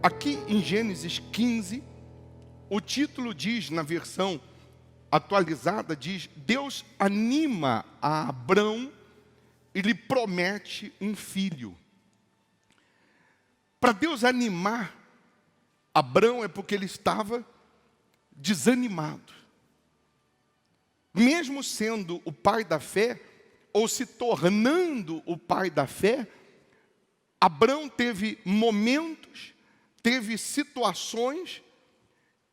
Aqui em Gênesis 15, o título diz, na versão atualizada, diz: Deus anima a Abrão e lhe promete um filho. Para Deus animar Abrão é porque ele estava desanimado. Mesmo sendo o pai da fé, ou se tornando o pai da fé, Abrão teve momentos, teve situações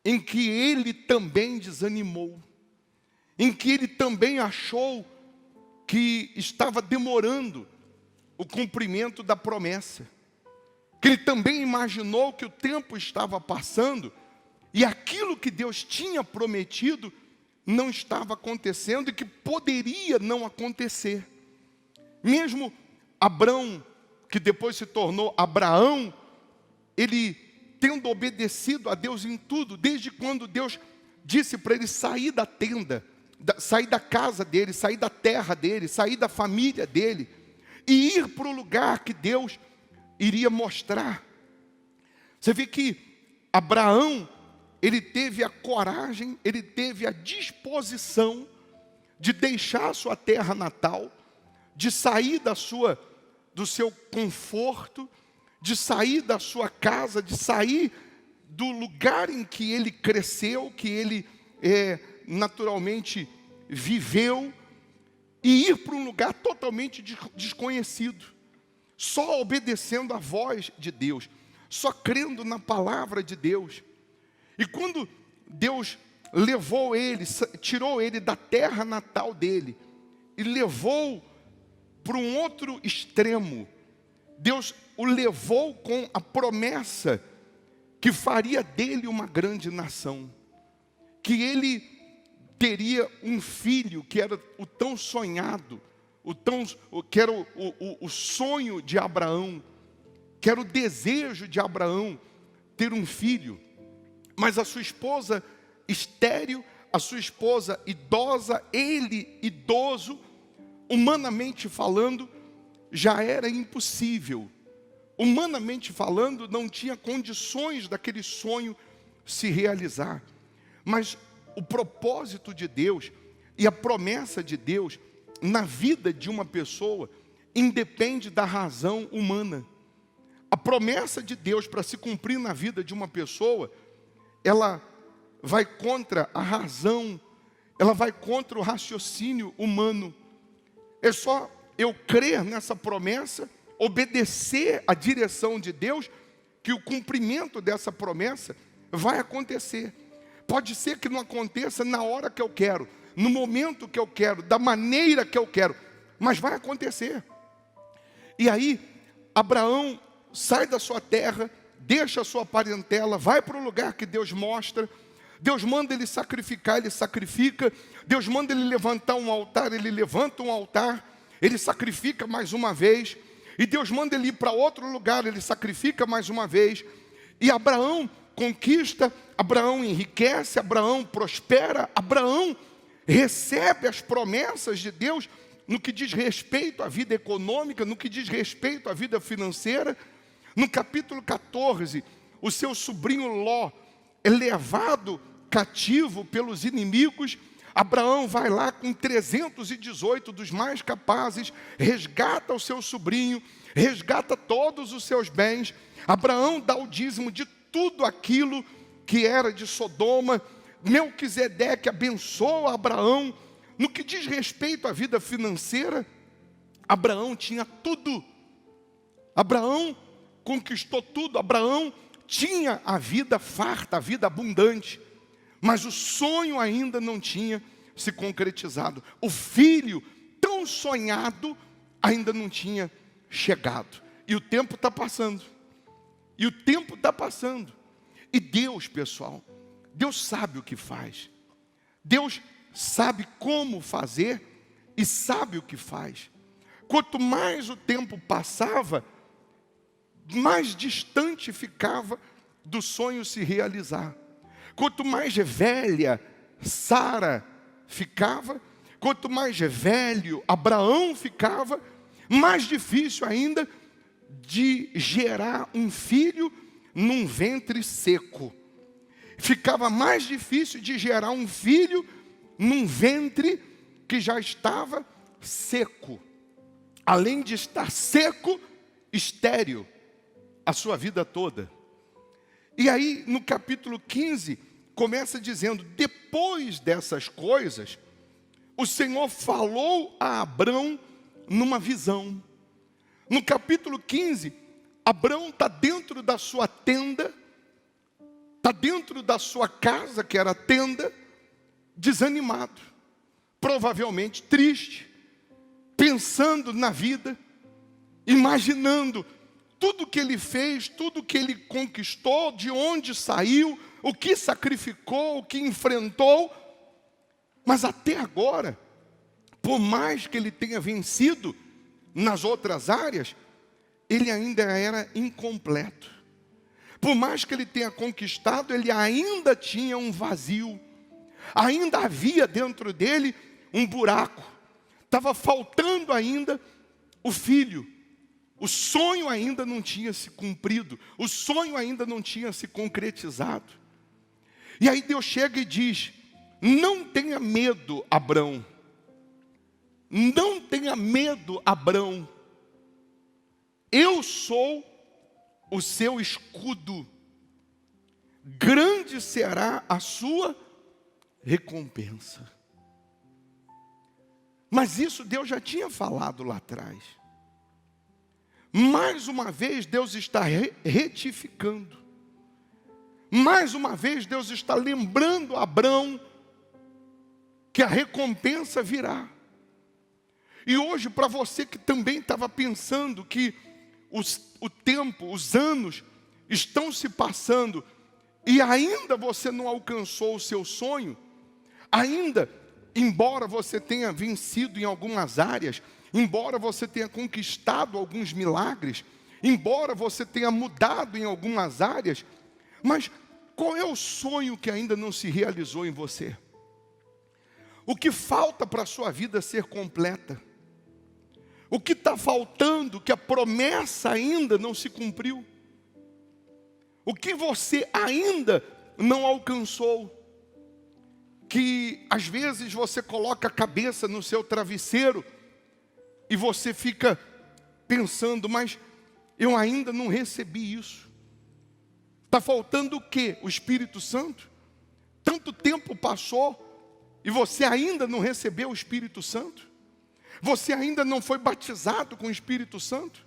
em que ele também desanimou, em que ele também achou que estava demorando o cumprimento da promessa, que ele também imaginou que o tempo estava passando e aquilo que Deus tinha prometido não estava acontecendo e que poderia não acontecer. Mesmo Abrão, que depois se tornou Abraão, ele tendo obedecido a Deus em tudo, desde quando Deus disse para ele sair da tenda, sair da casa dele, sair da terra dele, sair da família dele, e ir para o lugar que Deus iria mostrar. Você vê que Abraão, ele teve a coragem, ele teve a disposição de deixar a sua terra natal, de sair do seu conforto, de sair da sua casa, de sair do lugar em que ele cresceu, que ele naturalmente viveu, e ir para um lugar totalmente desconhecido, só obedecendo a voz de Deus, só crendo na palavra de Deus. E quando Deus levou ele, tirou ele da terra natal dele, e levou para um outro extremo, Deus o levou com a promessa que faria dele uma grande nação, que ele teria um filho que era o tão sonhado, que era o sonho de Abraão, que era o desejo de Abraão, ter um filho. Mas a sua esposa estéril, a sua esposa idosa, ele idoso, humanamente falando, já era impossível. Humanamente falando, não tinha condições daquele sonho se realizar. Mas o propósito de Deus e a promessa de Deus na vida de uma pessoa independe da razão humana. A promessa de Deus para se cumprir na vida de uma pessoa, ela vai contra a razão, ela vai contra o raciocínio humano. É só eu crer nessa promessa, obedecer à direção de Deus, que o cumprimento dessa promessa vai acontecer. Pode ser que não aconteça na hora que eu quero, no momento que eu quero, da maneira que eu quero, mas vai acontecer. E aí, Abraão sai da sua terra, deixa a sua parentela, vai para o lugar que Deus mostra. Deus manda ele sacrificar, ele sacrifica. Deus manda ele levantar um altar, ele levanta um altar. Ele sacrifica mais uma vez. E Deus manda ele ir para outro lugar, ele sacrifica mais uma vez. E Abraão conquista, Abraão enriquece, Abraão prospera, Abraão recebe as promessas de Deus no que diz respeito à vida econômica, no que diz respeito à vida financeira. No capítulo 14, o seu sobrinho Ló é levado cativo pelos inimigos. Abraão vai lá com 318 dos mais capazes, resgata o seu sobrinho, resgata todos os seus bens. Abraão dá o dízimo de tudo aquilo que era de Sodoma. Melquisedeque abençoa Abraão. No que diz respeito à vida financeira, Abraão tinha tudo. Abraão conquistou tudo. Abraão tinha a vida farta, a vida abundante. Mas o sonho ainda não tinha se concretizado. O filho tão sonhado ainda não tinha chegado. E o tempo está passando. E o tempo está passando. E Deus, pessoal, Deus sabe o que faz. Deus sabe como fazer e sabe o que faz. Quanto mais o tempo passava, mais distante ficava do sonho se realizar. Quanto mais velha Sara ficava, quanto mais velho Abraão ficava, mais difícil ainda de gerar um filho num ventre seco. Ficava mais difícil de gerar um filho num ventre que já estava seco. Além de estar seco, estéril a sua vida toda. E aí, no capítulo 15, começa dizendo: depois dessas coisas, o Senhor falou a Abrão numa visão. No capítulo 15, Abrão está dentro da sua tenda, está dentro da sua casa, que era a tenda, desanimado, provavelmente triste, pensando na vida, imaginando tudo que ele fez, tudo que ele conquistou, de onde saiu, o que sacrificou, o que enfrentou. Mas até agora, por mais que ele tenha vencido nas outras áreas, ele ainda era incompleto. Por mais que ele tenha conquistado, ele ainda tinha um vazio. Ainda havia dentro dele um buraco. Estava faltando ainda o filho. O sonho ainda não tinha se cumprido. O sonho ainda não tinha se concretizado. E aí Deus chega e diz: não tenha medo, Abrão. Não tenha medo, Abrão. Eu sou o seu escudo. Grande será a sua recompensa. Mas isso Deus já tinha falado lá atrás. Mais uma vez Deus está retificando. Mais uma vez Deus está lembrando a Abrão que a recompensa virá. E hoje, para você que também estava pensando que o tempo, os anos estão se passando e ainda você não alcançou o seu sonho, ainda, embora você tenha vencido em algumas áreas, embora você tenha conquistado alguns milagres, embora você tenha mudado em algumas áreas, mas qual é o sonho que ainda não se realizou em você? O que falta para a sua vida ser completa? O que está faltando, que a promessa ainda não se cumpriu? O que você ainda não alcançou? Que às vezes você coloca a cabeça no seu travesseiro e você fica pensando: mas eu ainda não recebi isso. Está faltando o quê? O Espírito Santo? Tanto tempo passou e você ainda não recebeu o Espírito Santo? Você ainda não foi batizado com o Espírito Santo?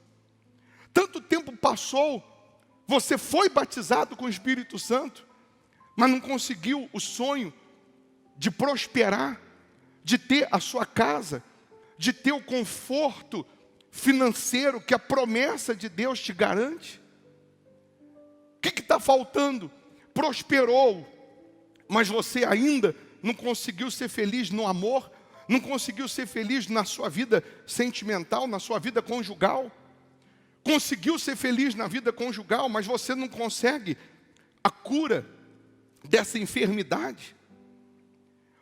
Tanto tempo passou, você foi batizado com o Espírito Santo, mas não conseguiu o sonho de prosperar, de ter a sua casa, de ter o conforto financeiro que a promessa de Deus te garante? O que está faltando? Prosperou, mas você ainda não conseguiu ser feliz no amor, não conseguiu ser feliz na sua vida sentimental, na sua vida conjugal. Conseguiu ser feliz na vida conjugal, mas você não consegue a cura dessa enfermidade.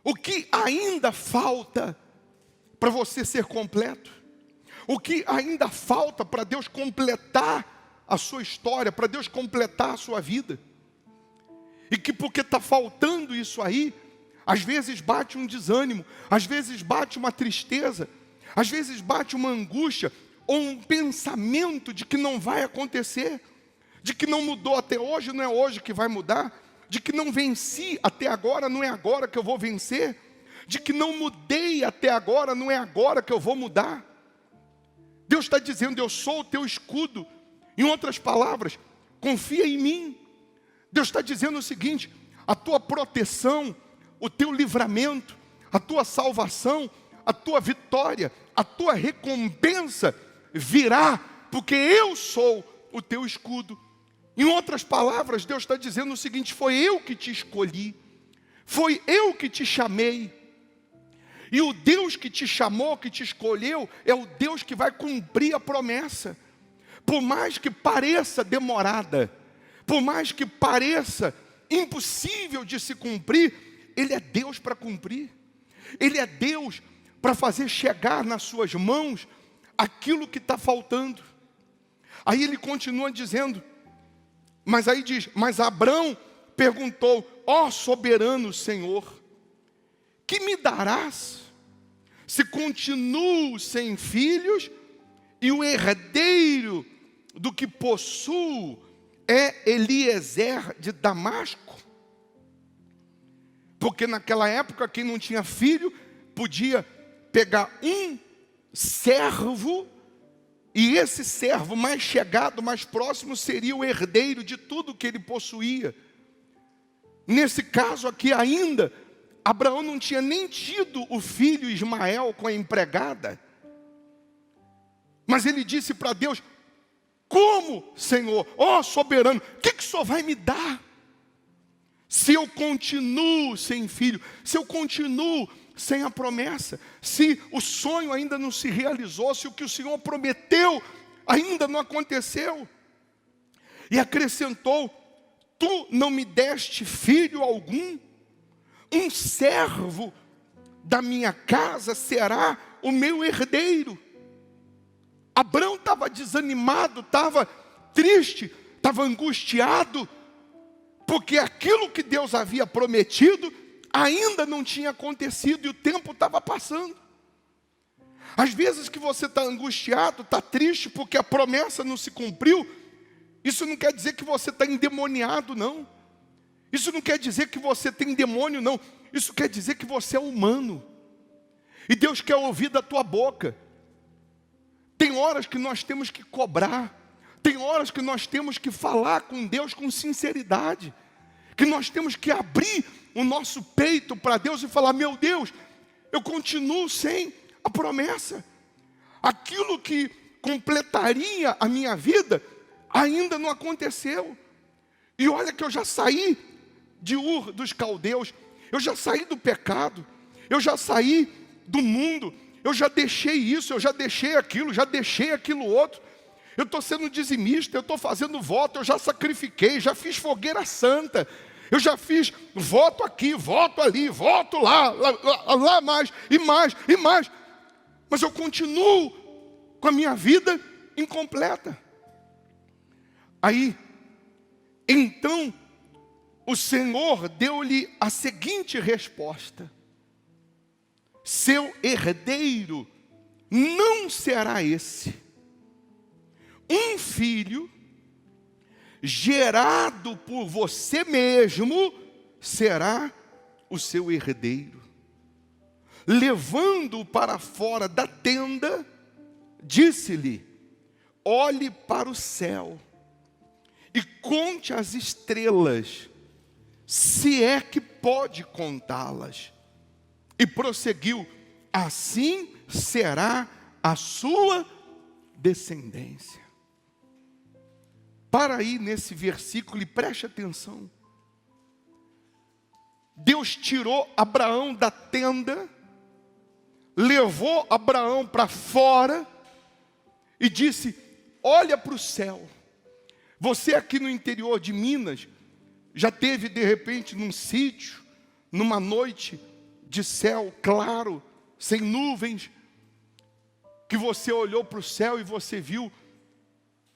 O que ainda falta para você ser completo? O que ainda falta para Deus completar a sua história, para Deus completar a sua vida? E que porque está faltando isso aí, às vezes bate um desânimo, às vezes bate uma tristeza, às vezes bate uma angústia, ou um pensamento de que não vai acontecer, de que não mudou até hoje, não é hoje que vai mudar, de que não venci até agora, não é agora que eu vou vencer, de que não mudei até agora, não é agora que eu vou mudar. Deus está dizendo: eu sou o teu escudo. Em outras palavras, confia em mim. Deus está dizendo o seguinte: a tua proteção, o teu livramento, a tua salvação, a tua vitória, a tua recompensa virá, porque eu sou o teu escudo. Em outras palavras, Deus está dizendo o seguinte: foi eu que te escolhi, foi eu que te chamei. E o Deus que te chamou, que te escolheu, é o Deus que vai cumprir a promessa. Por mais que pareça demorada, por mais que pareça impossível de se cumprir, Ele é Deus para cumprir. Ele é Deus para fazer chegar nas suas mãos aquilo que está faltando. Aí ele continua dizendo: Mas aí diz, mas Abrão perguntou, ó soberano Senhor, que me darás se continuo sem filhos e o herdeiro do que possuo é Eliezer de Damasco? Porque naquela época quem não tinha filho podia pegar um servo, e esse servo mais chegado, mais próximo, seria o herdeiro de tudo que ele possuía. Nesse caso aqui ainda, Abraão não tinha nem tido o filho Ismael com a empregada. Mas ele disse para Deus, como, Senhor, ó soberano, o que o Senhor vai me dar? Se eu continuo sem filho, se eu continuo sem a promessa, se o sonho ainda não se realizou, se o que o Senhor prometeu ainda não aconteceu. E acrescentou, tu não me deste filho algum, um servo da minha casa será o meu herdeiro. Abrão estava desanimado, estava triste, estava angustiado, porque aquilo que Deus havia prometido ainda não tinha acontecido e o tempo estava passando. Às vezes que você está angustiado, está triste porque a promessa não se cumpriu, isso não quer dizer que você está endemoniado, não. Isso não quer dizer que você tem demônio, não. Isso quer dizer que você é humano. E Deus quer ouvir da tua boca. Tem horas que nós temos que cobrar. Tem horas que nós temos que falar com Deus com sinceridade. Que nós temos que abrir o nosso peito para Deus e falar, meu Deus, eu continuo sem a promessa. Aquilo que completaria a minha vida ainda não aconteceu. E olha que eu já saí de Ur dos caldeus, eu já saí do pecado, eu já saí do mundo, eu já deixei isso, eu já deixei aquilo outro. Eu estou sendo dizimista, eu estou fazendo voto, eu já sacrifiquei, já fiz fogueira santa, eu já fiz voto aqui, voto ali, voto lá mais e mais e mais. Mas eu continuo com a minha vida incompleta. Aí, então, o Senhor deu-lhe a seguinte resposta: seu herdeiro não será esse. Um filho gerado por você mesmo será o seu herdeiro. Levando-o para fora da tenda, disse-lhe, olhe para o céu e conte as estrelas, se é que pode contá-las. E prosseguiu, assim será a sua descendência. Para aí nesse versículo e preste atenção. Deus tirou Abraão da tenda, levou Abraão para fora e disse, olha para o céu. Você aqui no interior de Minas, já teve de repente num sítio, numa noite de céu claro, sem nuvens, que você olhou para o céu e você viu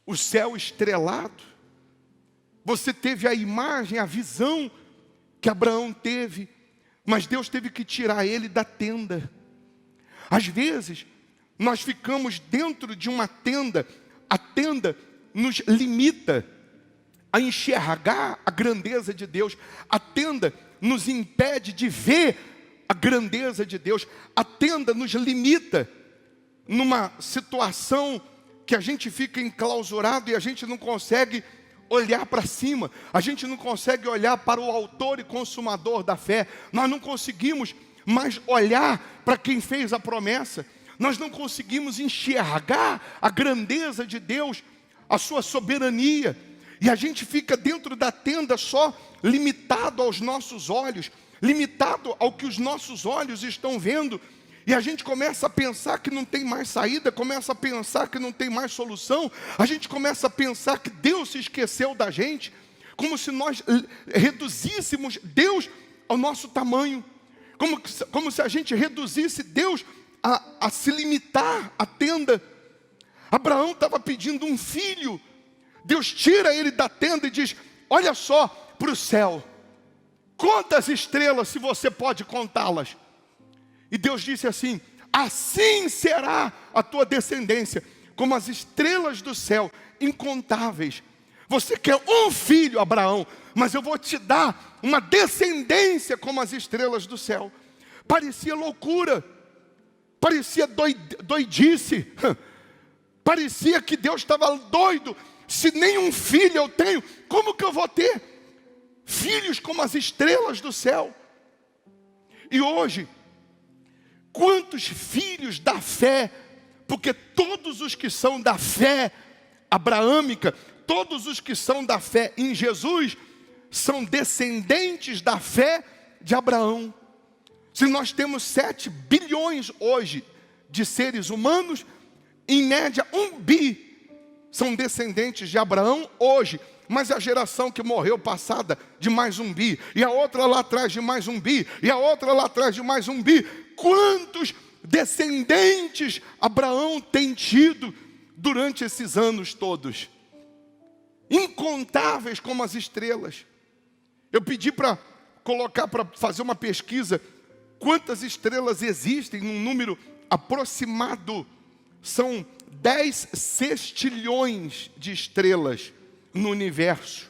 o céu estrelado. Você teve a imagem, a visão que Abraão teve, mas Deus teve que tirar ele da tenda. Às vezes, nós ficamos dentro de uma tenda, a tenda nos limita a enxergar a grandeza de Deus, a tenda nos impede de ver a grandeza de Deus, a tenda nos limita numa situação que a gente fica enclausurado e a gente não consegue olhar para cima, a gente não consegue olhar para o autor e consumador da fé, nós não conseguimos mais olhar para quem fez a promessa, nós não conseguimos enxergar a grandeza de Deus, a sua soberania, e a gente fica dentro da tenda só limitado aos nossos olhos, limitado ao que os nossos olhos estão vendo, e a gente começa a pensar que não tem mais saída, começa a pensar que não tem mais solução, a gente começa a pensar que Deus se esqueceu da gente, como se nós reduzíssemos Deus ao nosso tamanho, como se a gente reduzisse Deus a se limitar à tenda. Abraão estava pedindo um filho, Deus tira ele da tenda e diz: olha só para o céu, conta as estrelas se você pode contá-las. E Deus disse assim: assim será a tua descendência, como as estrelas do céu, incontáveis. Você quer um filho, Abraão, mas eu vou te dar uma descendência como as estrelas do céu. Parecia loucura, parecia doidice, parecia que Deus estava doido. Se nenhum filho eu tenho, como que eu vou ter filhos como as estrelas do céu? E hoje, quantos filhos da fé, porque todos os que são da fé abraâmica, todos os que são da fé em Jesus, são descendentes da fé de Abraão. Se nós temos 7 bilhões hoje de seres humanos, em média 1 bi são descendentes de Abraão hoje. Mas a geração que morreu passada de mais 1 bi, e a outra lá atrás de mais 1 bi, e a outra lá atrás de mais 1 bi. Quantos descendentes Abraão tem tido durante esses anos todos? Incontáveis como as estrelas. Eu pedi para colocar, para fazer uma pesquisa, quantas estrelas existem num número aproximado. São 10 sextilhões de estrelas no universo.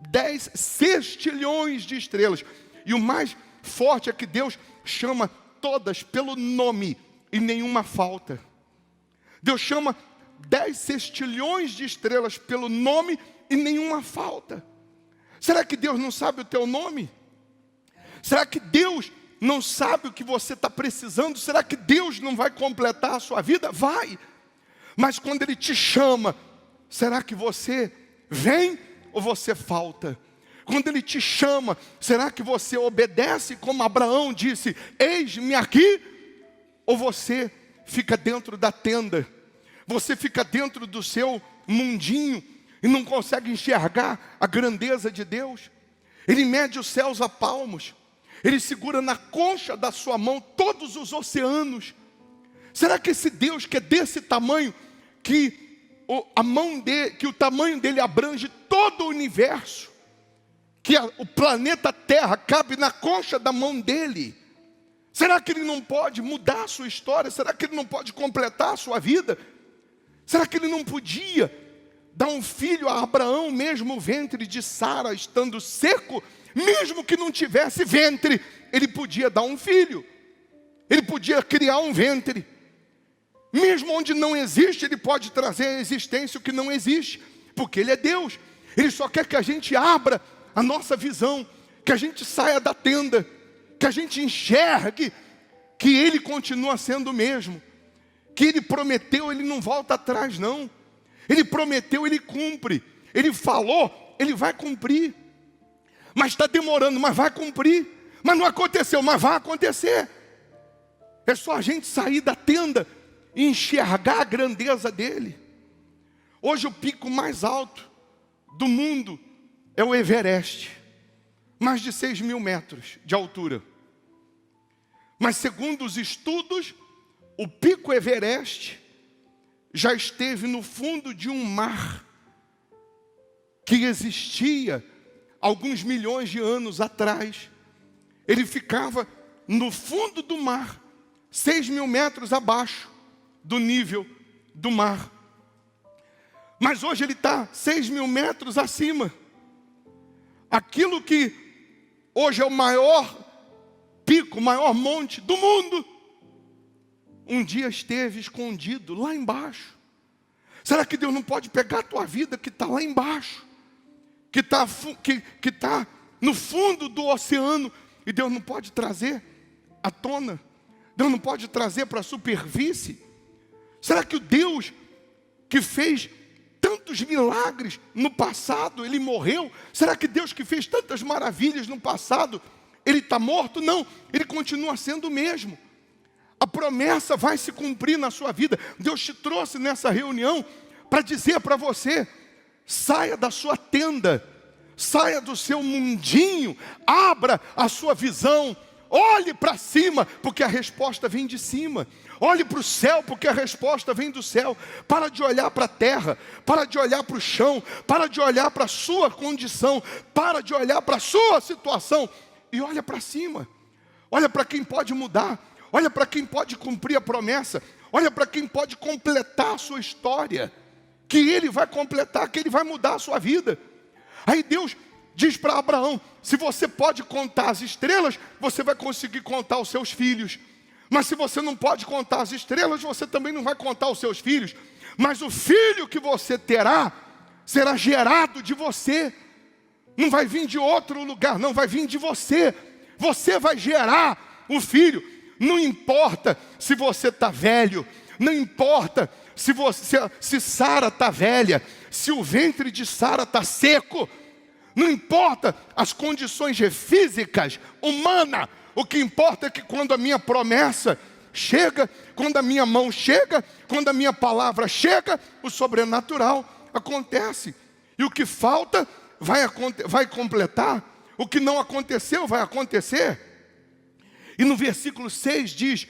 10 sextilhões de estrelas. E o mais forte é que Deus chama todas pelo nome e nenhuma falta. Deus chama 10 sextilhões de estrelas pelo nome e nenhuma falta. Será que Deus não sabe o teu nome? Será que Deus não sabe o que você está precisando? Será que Deus não vai completar a sua vida? Vai! Mas quando Ele te chama, será que você vem ou você falta? Quando Ele te chama, será que você obedece como Abraão disse: eis-me aqui? Ou você fica dentro da tenda? Você fica dentro do seu mundinho e não consegue enxergar a grandeza de Deus? Ele mede os céus a palmos. Ele segura na concha da sua mão todos os oceanos. Será que esse Deus que é desse tamanho, que o tamanho dele abrange todo o universo, que o planeta Terra cabe na concha da mão dele, será que Ele não pode mudar a sua história? Será que Ele não pode completar a sua vida? Será que Ele não podia dar um filho a Abraão, mesmo o ventre de Sara estando seco? Mesmo que não tivesse ventre, Ele podia dar um filho. Ele podia criar um ventre. Mesmo onde não existe, Ele pode trazer à existência o que não existe, porque Ele é Deus. Ele só quer que a gente abra a nossa visão, que a gente saia da tenda, que a gente enxergue que Ele continua sendo o mesmo, que Ele prometeu, Ele não volta atrás não. Ele prometeu, Ele cumpre. Ele falou, Ele vai cumprir. Mas está demorando, mas vai cumprir. Mas não aconteceu, mas vai acontecer. É só a gente sair da tenda e enxergar a grandeza dele. Hoje o pico mais alto do mundo é o Everest. Mais de 6.000 metros de altura. Mas segundo os estudos, o pico Everest já esteve no fundo de um mar que existia alguns milhões de anos atrás. Ele ficava no fundo do mar, 6.000 metros abaixo do nível do mar. Mas hoje ele está 6.000 metros acima. Aquilo que hoje é o maior pico, o maior monte do mundo, um dia esteve escondido lá embaixo. Será que Deus não pode pegar a tua vida que está lá embaixo? Que está no fundo do oceano, e Deus não pode trazer à tona? Deus não pode trazer para a superfície? Será que o Deus que fez tantos milagres no passado, Ele morreu? Será que Deus que fez tantas maravilhas no passado, Ele está morto? Não, Ele continua sendo o mesmo. A promessa vai se cumprir na sua vida. Deus te trouxe nessa reunião para dizer para você: saia da sua tenda, saia do seu mundinho, abra a sua visão, Olhe para cima, porque a resposta vem de cima. Olhe para o céu, porque a resposta vem do céu. Para de olhar para a terra, para de olhar para o chão, para de olhar para a sua condição, para de olhar para a sua situação e olha para cima. Olha para quem pode mudar, olha para quem pode cumprir a promessa, olha para quem pode completar a sua história, que Ele vai completar, que Ele vai mudar a sua vida. Aí Deus diz para Abraão: se você pode contar as estrelas, você vai conseguir contar os seus filhos. Mas se você não pode contar as estrelas, você também não vai contar os seus filhos. Mas o filho que você terá, será gerado de você. Não vai vir de outro lugar, não, vai vir de você. Você vai gerar o filho. Não importa se você está velho, não importa se Sara está velha, se o ventre de Sara está seco, não importa as condições físicas, humanas. O que importa é que quando a minha promessa chega, quando a minha mão chega, quando a minha palavra chega, o sobrenatural acontece. E o que falta vai completar. O que não aconteceu vai acontecer. E no versículo 6 diz: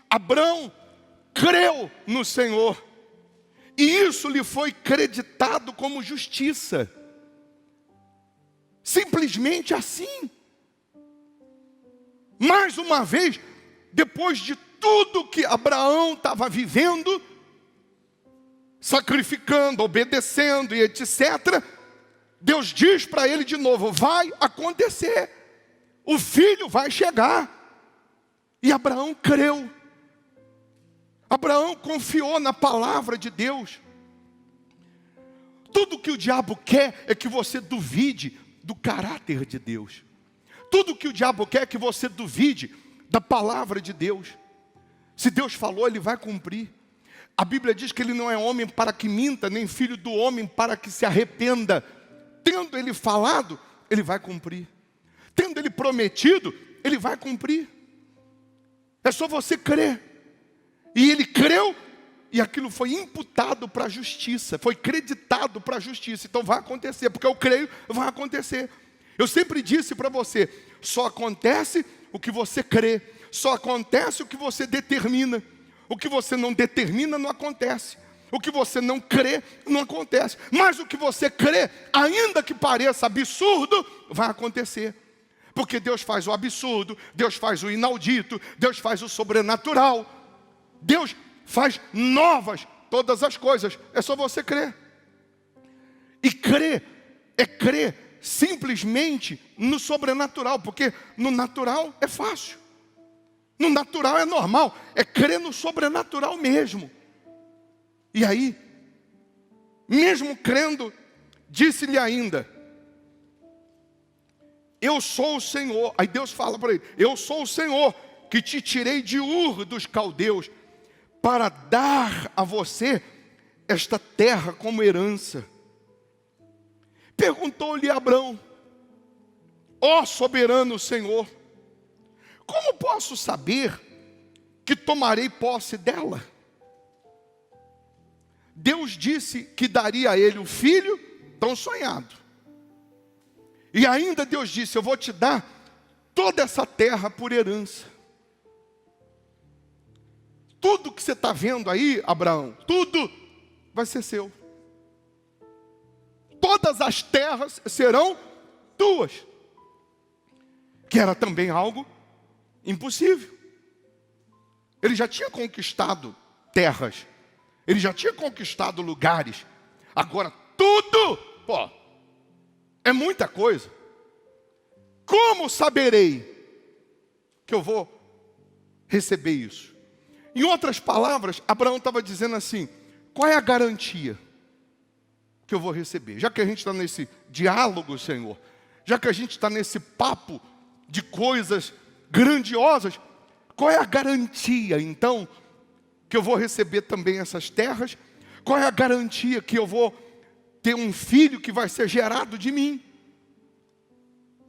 Abrão creu no Senhor, e isso lhe foi creditado como justiça. Simplesmente assim. Mais uma vez, depois de tudo que Abraão estava vivendo, sacrificando, obedecendo e etc., Deus diz para ele de novo: vai acontecer, o filho vai chegar. E Abraão creu. Abraão confiou na palavra de Deus. Tudo que o diabo quer é que você duvide do caráter de Deus. Tudo que o diabo quer é que você duvide da palavra de Deus. Se Deus falou, Ele vai cumprir. A Bíblia diz que Ele não é homem para que minta, nem filho do homem para que se arrependa. Tendo Ele falado, Ele vai cumprir. Tendo Ele prometido, Ele vai cumprir. É só você crer. E ele creu, e aquilo foi imputado para a justiça, foi creditado para a justiça. Então vai acontecer, porque eu creio, vai acontecer. Eu sempre disse para você: só acontece o que você crê, só acontece o que você determina. O que você não determina não acontece. O que você não crê não acontece. Mas o que você crê, ainda que pareça absurdo, vai acontecer. Porque Deus faz o absurdo, Deus faz o inaudito, Deus faz o sobrenatural. Deus faz novas todas as coisas. É só você crer. E crer é crer simplesmente no sobrenatural, porque no natural é fácil. No natural é normal, é crer no sobrenatural mesmo. E aí, mesmo crendo, disse-lhe ainda: eu sou o Senhor. Aí Deus fala para ele: eu sou o Senhor que te tirei de Ur dos caldeus para dar a você esta terra como herança. Perguntou-lhe Abrão: ó soberano Senhor, como posso saber que tomarei posse dela? Deus disse que daria a ele o filho tão sonhado. E ainda Deus disse: eu vou te dar toda essa terra por herança. Tudo que você está vendo aí, Abraão, tudo vai ser seu. Todas as terras serão tuas. Que era também algo impossível. Ele já tinha conquistado terras. Ele já tinha conquistado lugares. Agora tudo, é muita coisa. Como saberei que eu vou receber isso? Em outras palavras, Abraão estava dizendo assim: qual é a garantia que eu vou receber? Já que a gente está nesse diálogo, Senhor, já que a gente está nesse papo de coisas grandiosas, qual é a garantia, então, que eu vou receber também essas terras? Qual é a garantia que eu vou ter um filho que vai ser gerado de mim?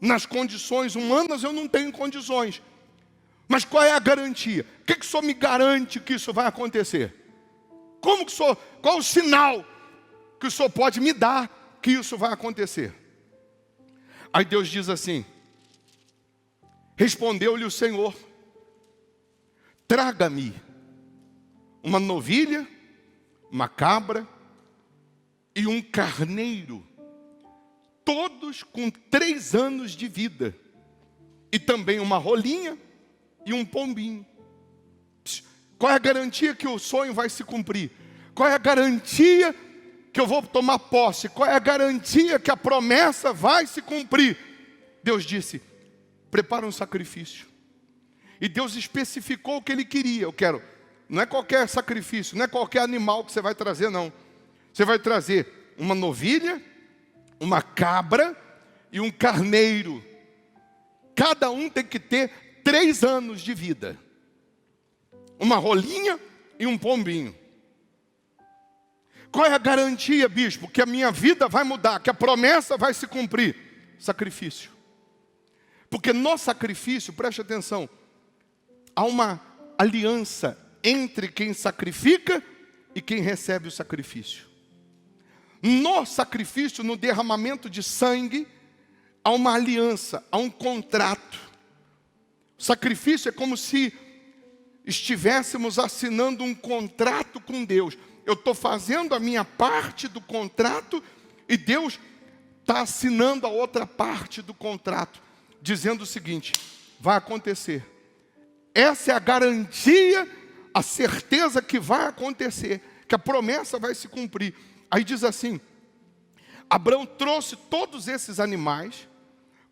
Nas condições humanas eu não tenho condições. Mas qual é a garantia? O que o Senhor me garante que isso vai acontecer? Como que o Senhor, qual o sinal que o Senhor pode me dar que isso vai acontecer? Aí Deus diz assim: Respondeu-lhe o Senhor: traga-me uma novilha, uma cabra e um carneiro, todos com 3 anos de vida, e também uma rolinha e um pombinho. Qual é a garantia que o sonho vai se cumprir? Qual é a garantia que eu vou tomar posse? Qual é a garantia que a promessa vai se cumprir? Deus disse: prepara um sacrifício. E Deus especificou o que Ele queria. Eu quero, não é qualquer sacrifício, não é qualquer animal que você vai trazer, não. Você vai trazer uma novilha, uma cabra e um carneiro. Cada um tem que ter 3 anos de vida. Uma rolinha e um pombinho. Qual é a garantia, bispo? Que a minha vida vai mudar, que a promessa vai se cumprir? Sacrifício. Porque no sacrifício, preste atenção, há uma aliança entre quem sacrifica e quem recebe o sacrifício. No sacrifício, no derramamento de sangue, há uma aliança, há um contrato. O sacrifício é como se estivéssemos assinando um contrato com Deus. Eu estou fazendo a minha parte do contrato e Deus está assinando a outra parte do contrato, dizendo o seguinte: vai acontecer. Essa é a garantia, a certeza que vai acontecer, que a promessa vai se cumprir. Aí diz assim: Abraão trouxe todos esses animais,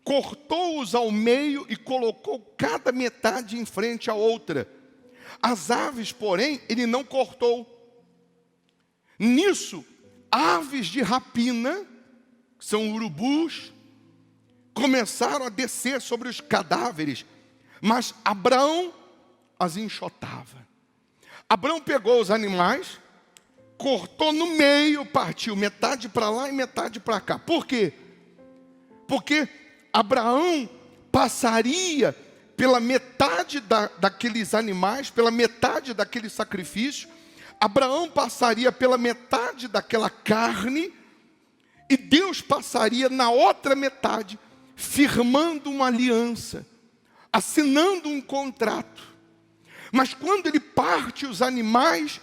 cortou-os ao meio e colocou cada metade em frente à outra. As aves, porém, ele não cortou. Nisso, aves de rapina, que são urubus, começaram a descer sobre os cadáveres, mas Abraão as enxotava. Abraão pegou os animais, cortou no meio, partiu metade para lá e metade para cá. Por quê? Porque Abraão passaria pela metade daqueles animais, pela metade daquele sacrifício. Abraão passaria pela metade daquela carne, e Deus passaria na outra metade, firmando uma aliança, assinando um contrato. Mas quando ele parte os animais,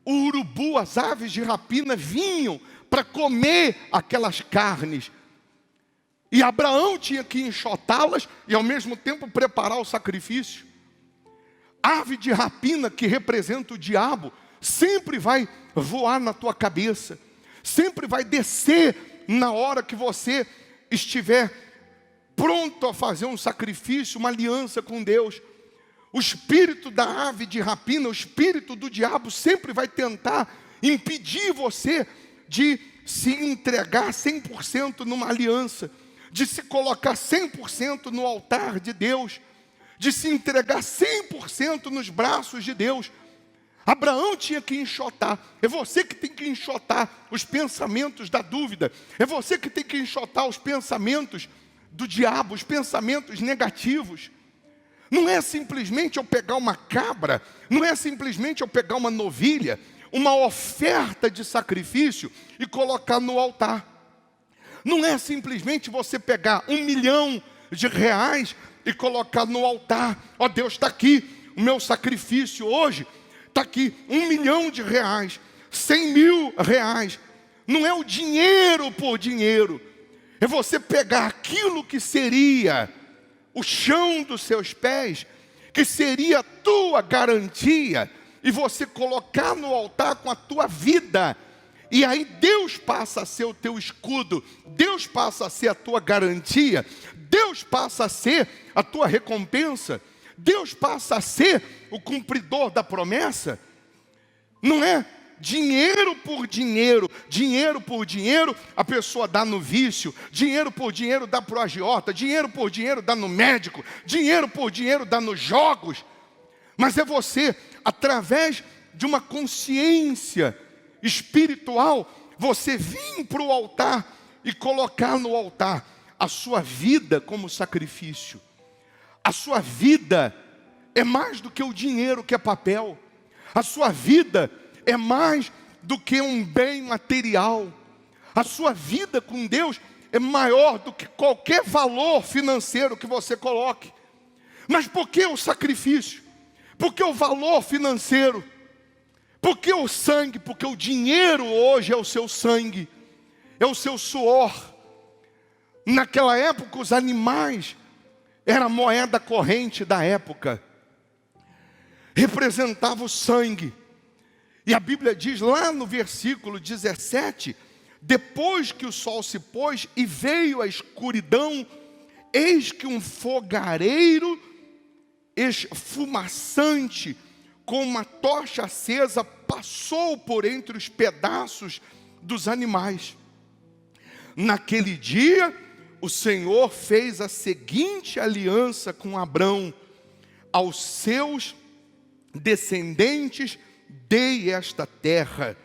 o urubu, as aves de rapina vinham para comer aquelas carnes. E Abraão tinha que enxotá-las e ao mesmo tempo preparar o sacrifício. Ave de rapina, que representa o diabo, sempre vai voar na tua cabeça, sempre vai descer na hora que você estiver pronto a fazer um sacrifício, uma aliança com Deus. O espírito da ave de rapina, o espírito do diabo sempre vai tentar impedir você de se entregar 100% numa aliança, de se colocar 100% no altar de Deus, de se entregar 100% nos braços de Deus. Abraão tinha que enxotar. É você que tem que enxotar os pensamentos da dúvida. É você que tem que enxotar os pensamentos do diabo, os pensamentos negativos. Não é simplesmente eu pegar uma cabra, não é simplesmente eu pegar uma novilha, uma oferta de sacrifício e colocar no altar. Não é simplesmente você pegar R$1 milhão e colocar no altar. Ó, Deus, está aqui o meu sacrifício hoje, está aqui R$1 milhão, R$100.000. Não é o dinheiro por dinheiro, é você pegar aquilo que seria o chão dos seus pés, que seria a tua garantia, e você colocar no altar com a tua vida. E aí Deus passa a ser o teu escudo, Deus passa a ser a tua garantia, Deus passa a ser a tua recompensa, Deus passa a ser o cumpridor da promessa. Não é dinheiro por dinheiro, dinheiro por dinheiro a pessoa dá no vício, dinheiro por dinheiro dá para o agiota, dinheiro por dinheiro dá no médico, dinheiro por dinheiro dá nos jogos. Mas é você, através de uma consciência espiritual, você vir para o altar e colocar no altar a sua vida como sacrifício. A sua vida é mais do que o dinheiro que é papel. A sua vida é mais do que um bem material. A sua vida com Deus é maior do que qualquer valor financeiro que você coloque. Mas por que o sacrifício? Por que o valor financeiro? Por que o sangue? Porque o dinheiro hoje é o seu sangue, é o seu suor. Naquela época os animais era a moeda corrente da época. Representava o sangue. E a Bíblia diz lá no versículo 17, depois que o sol se pôs e veio a escuridão, eis que um fogareiro esfumaçante, com uma tocha acesa, passou por entre os pedaços dos animais. Naquele dia, o Senhor fez a seguinte aliança com Abrão: aos seus descendentes dei esta terra,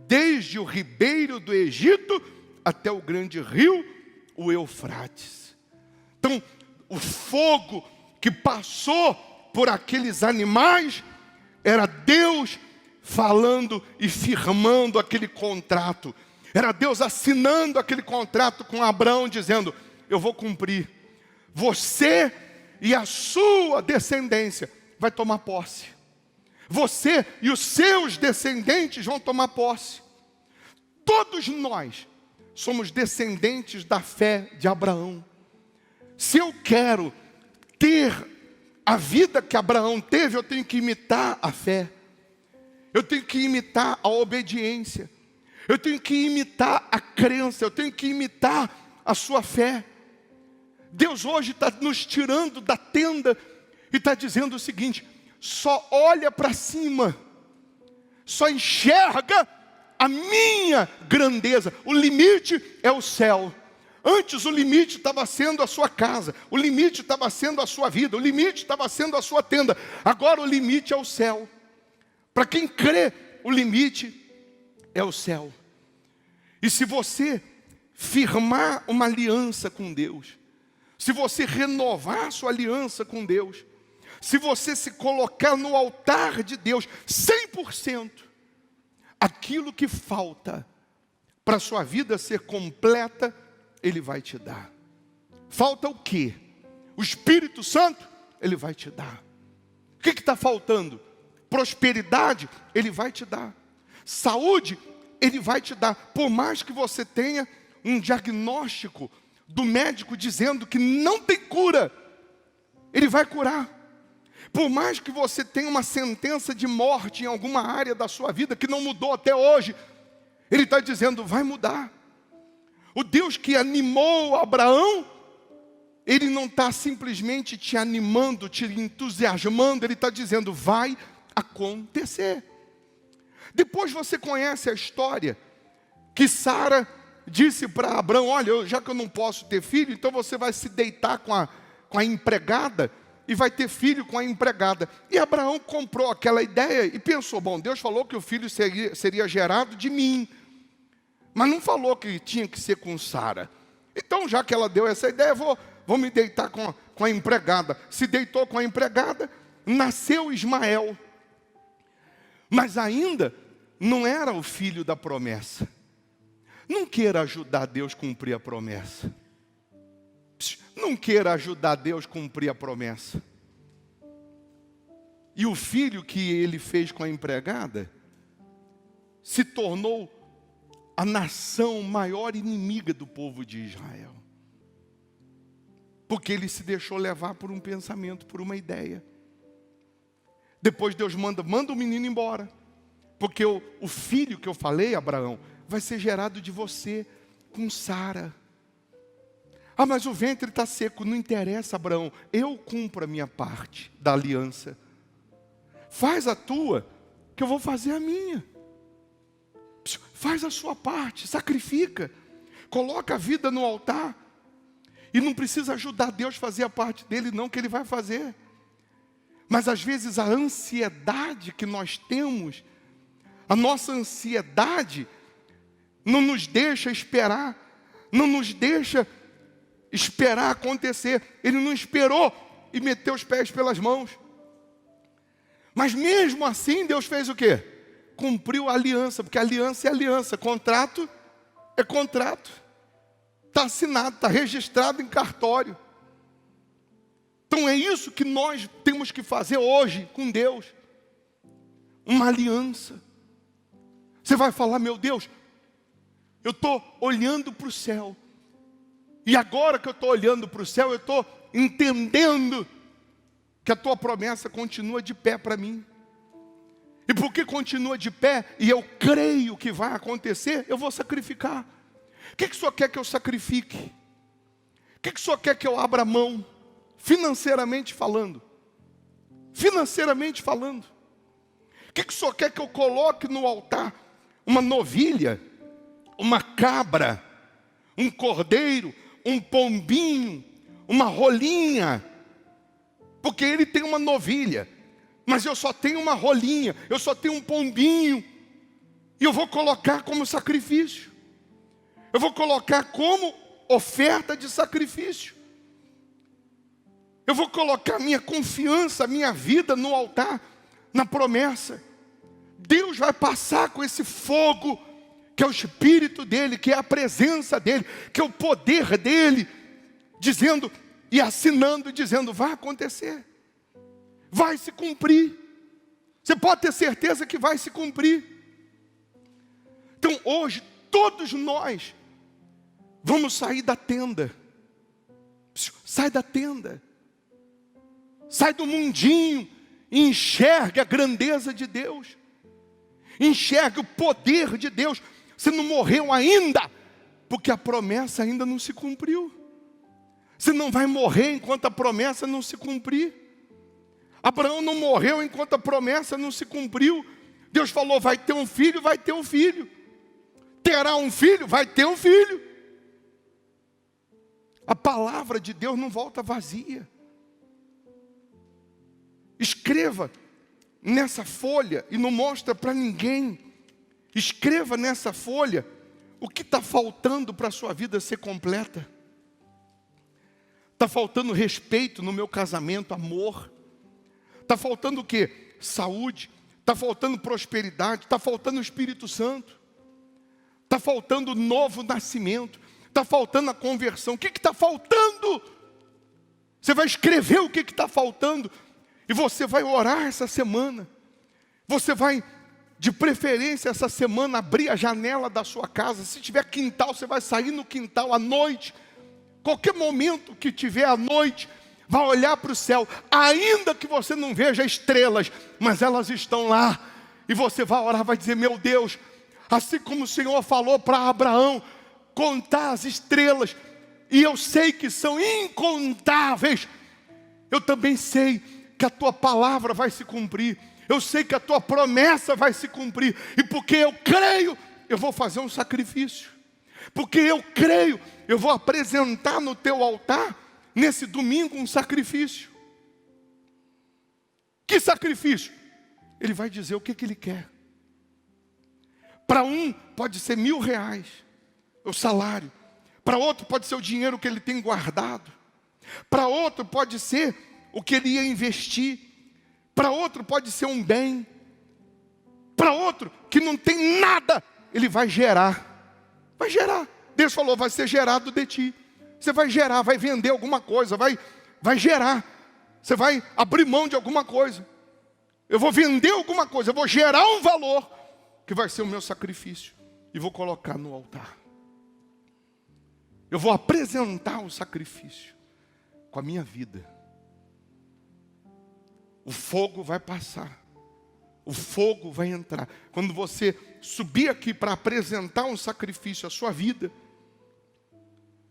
desde o ribeiro do Egito até o grande rio, o Eufrates. Então, o fogo que passou por aqueles animais era Deus falando e firmando aquele contrato. Era Deus assinando aquele contrato com Abraão, dizendo: eu vou cumprir. Você e a sua descendência vai tomar posse. Você e os seus descendentes vão tomar posse. Todos nós somos descendentes da fé de Abraão. Se eu quero ter a vida que Abraão teve, eu tenho que imitar a fé. Eu tenho que imitar a obediência. Eu tenho que imitar a crença. Eu tenho que imitar a sua fé. Deus hoje está nos tirando da tenda e está dizendo o seguinte: só olha para cima, só enxerga a minha grandeza. O limite é o céu. Antes o limite estava sendo a sua casa, o limite estava sendo a sua vida, o limite estava sendo a sua tenda. Agora o limite é o céu. Para quem crê, o limite é o céu. E se você firmar uma aliança com Deus, se você renovar a sua aliança com Deus, se você se colocar no altar de Deus 100%, aquilo que falta para a sua vida ser completa, Ele vai te dar. Falta o quê? O Espírito Santo, Ele vai te dar. O que está faltando? Prosperidade, Ele vai te dar. Saúde, Ele vai te dar. Por mais que você tenha um diagnóstico do médico dizendo que não tem cura, Ele vai curar. Por mais que você tenha uma sentença de morte em alguma área da sua vida que não mudou até hoje, Ele está dizendo: vai mudar. O Deus que animou Abraão, Ele não está simplesmente te animando, te entusiasmando, Ele está dizendo: vai acontecer. Depois você conhece a história que Sara disse para Abraão: olha, já que eu não posso ter filho, então você vai se deitar com a empregada e vai ter filho com a empregada. E Abraão comprou aquela ideia e pensou: bom, Deus falou que o filho seria gerado de mim, mas não falou que tinha que ser com Sara. Então, já que ela deu essa ideia, vou me deitar com a empregada. Se deitou com a empregada, nasceu Ismael. Mas ainda não era o filho da promessa. Não queira ajudar Deus a cumprir a promessa. Não queira ajudar Deus a cumprir a promessa. E o filho que ele fez com a empregada se tornou a nação maior inimiga do povo de Israel. Porque ele se deixou levar por um pensamento, por uma ideia. Depois Deus manda o menino embora. Porque o filho que eu falei, Abraão, vai ser gerado de você com Sara. Ah, mas o ventre está seco. Não interessa, Abraão. Eu cumpro a minha parte da aliança. Faz a tua, que eu vou fazer a minha. Faz a sua parte, sacrifica. Coloca a vida no altar. E não precisa ajudar Deus a fazer a parte dele, não, que Ele vai fazer. Mas às vezes a ansiedade que nós temos, a nossa ansiedade não nos deixa esperar, não nos deixa esperar acontecer. Ele não esperou e meteu os pés pelas mãos. Mas mesmo assim Deus fez o quê? Cumpriu a aliança, porque aliança é aliança, contrato é contrato. Está assinado, está registrado em cartório. Então é isso que nós temos que fazer hoje com Deus. Uma aliança. Você vai falar, meu Deus, eu estou olhando para o céu. E agora que eu estou olhando para o céu, eu estou entendendo que a tua promessa continua de pé para mim. E porque continua de pé, e eu creio que vai acontecer, eu vou sacrificar. O que o Senhor quer que eu sacrifique? O que o Senhor quer que eu abra mão? Financeiramente falando. Financeiramente falando. O que o Senhor quer que eu coloque no altar? Uma novilha, uma cabra, um cordeiro, um pombinho, uma rolinha. Porque ele tem uma novilha, mas eu só tenho uma rolinha, eu só tenho um pombinho. E eu vou colocar como sacrifício. Eu vou colocar como oferta de sacrifício. Eu vou colocar minha confiança, minha vida no altar, na promessa. Deus vai passar com esse fogo, que é o Espírito dEle, que é a presença dEle, que é o poder dEle, dizendo e assinando, dizendo, vai acontecer. Vai se cumprir. Você pode ter certeza que vai se cumprir. Então hoje, todos nós vamos sair da tenda. Sai da tenda. Sai do mundinho e enxerga a grandeza de Deus. Enxerga o poder de Deus. Você não morreu ainda, porque a promessa ainda não se cumpriu. Você não vai morrer enquanto a promessa não se cumprir. Abraão não morreu enquanto a promessa não se cumpriu. Deus falou, vai ter um filho, vai ter um filho. Terá um filho, vai ter um filho. A palavra de Deus não volta vazia. Escreva nessa folha e não mostra para ninguém. Escreva nessa folha o que está faltando para a sua vida ser completa. Está faltando respeito no meu casamento, amor. Está faltando o quê? Saúde. Está faltando prosperidade. Está faltando o Espírito Santo. Está faltando o novo nascimento. Está faltando a conversão. O que está faltando? Você vai escrever o que está faltando. E você vai orar essa semana. Você vai, de preferência, essa semana, abrir a janela da sua casa. Se tiver quintal, você vai sair no quintal à noite. Qualquer momento que tiver à noite, vai olhar para o céu. Ainda que você não veja estrelas, mas elas estão lá. E você vai orar, vai dizer, meu Deus, assim como o Senhor falou para Abraão, contar as estrelas. E eu sei que são incontáveis. Eu também sei que a tua palavra vai se cumprir. Eu sei que a tua promessa vai se cumprir. E porque eu creio, eu vou fazer um sacrifício. Porque eu creio, eu vou apresentar no teu altar, nesse domingo, um sacrifício. Que sacrifício? Ele vai dizer o que ele quer. Para um pode ser R$1.000, o salário. Para outro pode ser o dinheiro que ele tem guardado. Para outro pode ser o que ele ia investir. Para outro pode ser um bem. Para outro que não tem nada, ele vai gerar. Vai gerar. Deus falou, vai ser gerado de ti. Você vai gerar, vai vender alguma coisa, vai gerar. Você vai abrir mão de alguma coisa. Eu vou vender alguma coisa, eu vou gerar um valor, que vai ser o meu sacrifício. E vou colocar no altar. Eu vou apresentar o sacrifício com a minha vida. O fogo vai passar. O fogo vai entrar. Quando você subir aqui para apresentar um sacrifício à sua vida,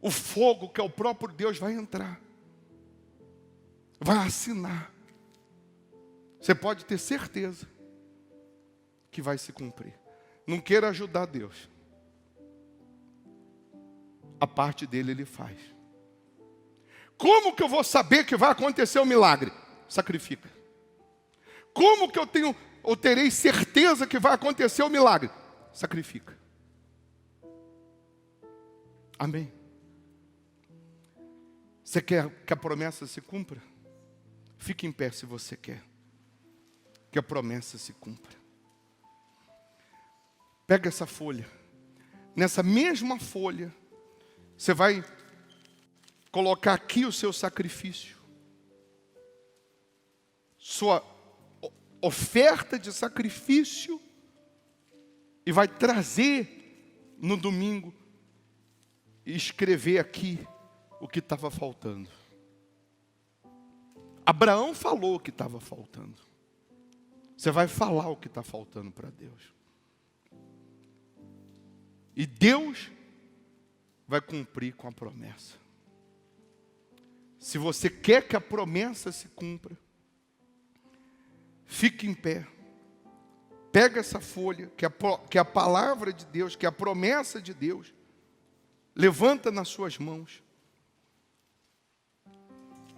o fogo, que é o próprio Deus, vai entrar. Vai assinar. Você pode ter certeza que vai se cumprir. Não queira ajudar Deus. A parte dele ele faz. Como que eu vou saber que vai acontecer o milagre? Sacrifica. Como que eu terei certeza que vai acontecer o milagre? Sacrifica. Amém. Você quer que a promessa se cumpra? Fique em pé se você quer que a promessa se cumpra. Pega essa folha. Nessa mesma folha, você vai colocar aqui o seu sacrifício. sua oferta de sacrifício e vai trazer no domingo e escrever aqui o que estava faltando. Abraão falou o que estava faltando. Você vai falar o que está faltando para Deus. E Deus vai cumprir com a promessa. Se você quer que a promessa se cumpra, fique em pé. Pega essa folha, que é a palavra de Deus, que é a promessa de Deus. Levanta nas suas mãos.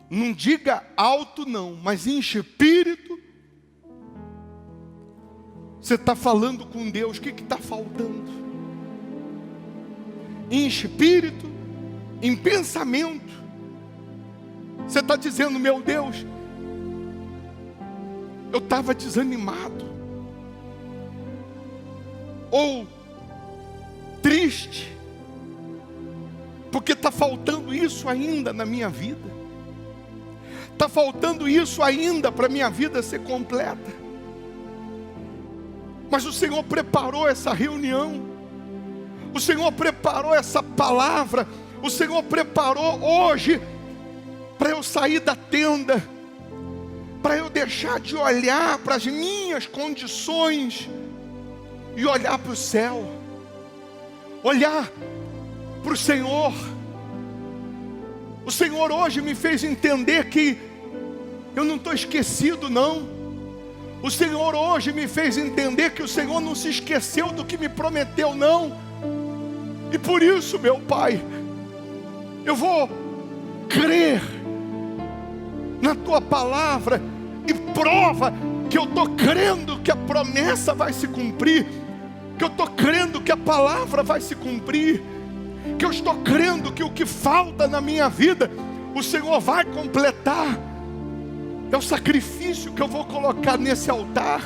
Não diga alto não, mas em espírito. Você está falando com Deus, o que está faltando? Em espírito, em pensamento. Você está dizendo, meu Deus, eu estava desanimado. Ou triste. Porque está faltando isso ainda na minha vida. Está faltando isso ainda para a minha vida ser completa. Mas o Senhor preparou essa reunião. O Senhor preparou essa palavra. O Senhor preparou hoje para eu sair da tenda, para eu deixar de olhar para as minhas condições e olhar para o céu, olhar para o Senhor. O Senhor hoje me fez entender que eu não estou esquecido não. O Senhor hoje me fez entender que o Senhor não se esqueceu do que me prometeu não. E por isso, meu Pai, eu vou crer na Tua palavra e prova que eu estou crendo que a promessa vai se cumprir, que eu estou crendo que a palavra vai se cumprir, que eu estou crendo que o que falta na minha vida, o Senhor vai completar. É o sacrifício que eu vou colocar nesse altar,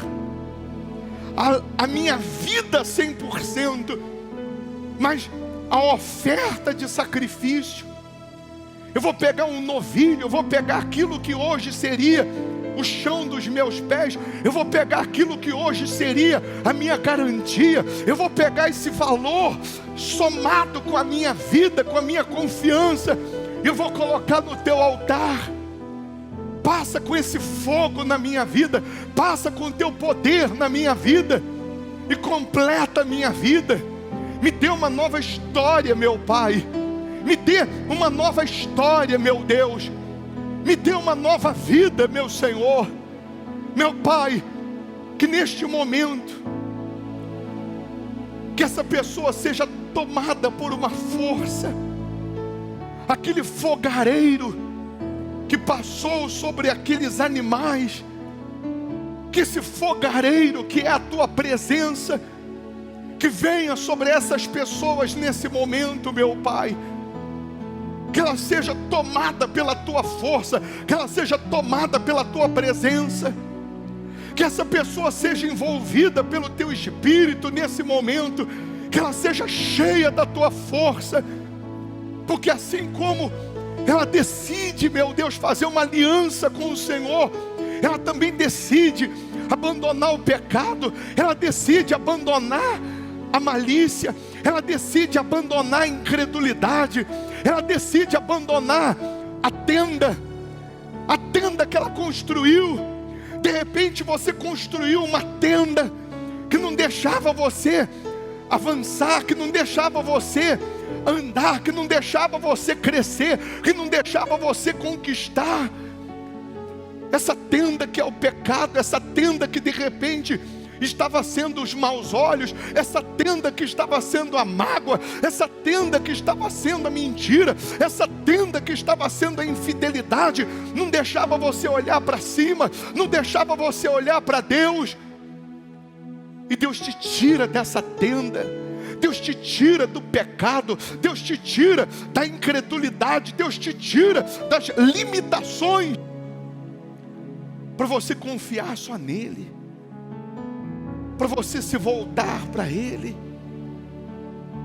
a minha vida 100%, mas a oferta de sacrifício. Eu vou pegar um novilho, eu vou pegar aquilo que hoje seria o chão dos meus pés, eu vou pegar aquilo que hoje seria a minha garantia, eu vou pegar esse valor somado com a minha vida, com a minha confiança, eu vou colocar no Teu altar. Passa com esse fogo na minha vida, passa com o Teu poder na minha vida e completa a minha vida. Me dê uma nova história, meu Pai. Me dê uma nova história, meu Deus. Me dê uma nova vida, meu Senhor. Meu Pai, que neste momento, que essa pessoa seja tomada por uma força. Aquele fogareiro que passou sobre aqueles animais, que esse fogareiro que é a Tua presença, que venha sobre essas pessoas nesse momento, meu Pai. Que ela seja tomada pela Tua força, que ela seja tomada pela Tua presença, que essa pessoa seja envolvida pelo Teu Espírito nesse momento, que ela seja cheia da Tua força, porque assim como ela decide, meu Deus, fazer uma aliança com o Senhor, ela também decide abandonar o pecado, ela decide abandonar a malícia, ela decide abandonar a incredulidade, ela decide abandonar a tenda que ela construiu. De repente você construiu uma tenda que não deixava você avançar, que não deixava você andar, que não deixava você crescer, que não deixava você conquistar. Essa tenda que é o pecado, essa tenda que de repente estava sendo os maus olhos, essa tenda que estava sendo a mágoa, essa tenda que estava sendo a mentira, essa tenda que estava sendo a infidelidade, não deixava você olhar para cima, não deixava você olhar para Deus. E Deus te tira dessa tenda, Deus te tira do pecado, Deus te tira da incredulidade, Deus te tira das limitações, para você confiar só nele, para você se voltar para Ele,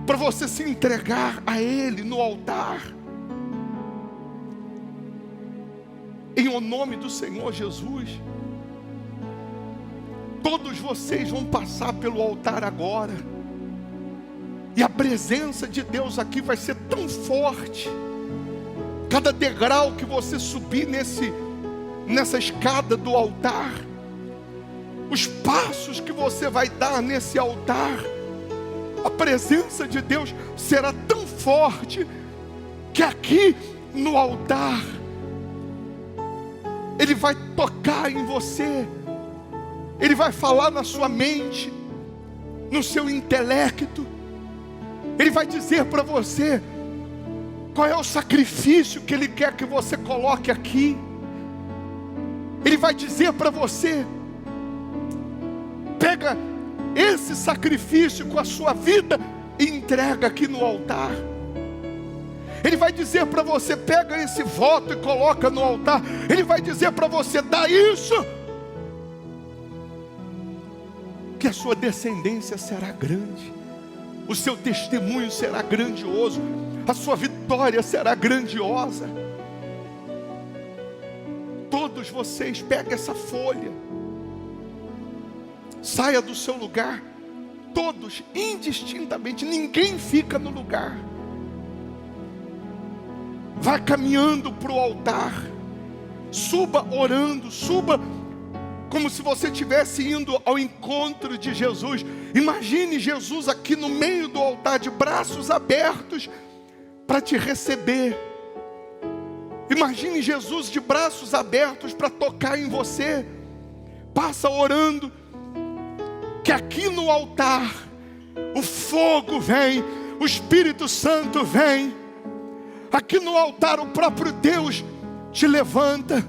para você se entregar a Ele no altar. Em o nome do Senhor Jesus, Todos vocês vão passar pelo altar agora. E a presença de Deus aqui vai ser tão forte. Cada degrau que você subir nessa escada do altar, os passos que você vai dar nesse altar, a presença de Deus será tão forte que aqui no altar Ele vai tocar em você, Ele vai falar na sua mente, no seu intelecto. Ele vai dizer para você qual é o sacrifício que Ele quer que você coloque aqui. Ele vai dizer para você: pega esse sacrifício com a sua vida e entrega aqui no altar. Ele vai dizer para você: pega esse voto e coloca no altar. Ele vai dizer para você: dá isso, que a sua descendência será grande, o seu testemunho será grandioso, a sua vitória será grandiosa. Todos vocês, peguem essa folha, saia do seu lugar, todos, indistintamente, ninguém fica no lugar. Vai caminhando para o altar, suba orando, suba como se você estivesse indo ao encontro de Jesus. Imagine Jesus aqui no meio do altar, de braços abertos para te receber. Imagine Jesus de braços abertos para tocar em você. Passa orando, que aqui no altar o fogo vem, o Espírito Santo vem. Aqui no altar o próprio Deus te levanta.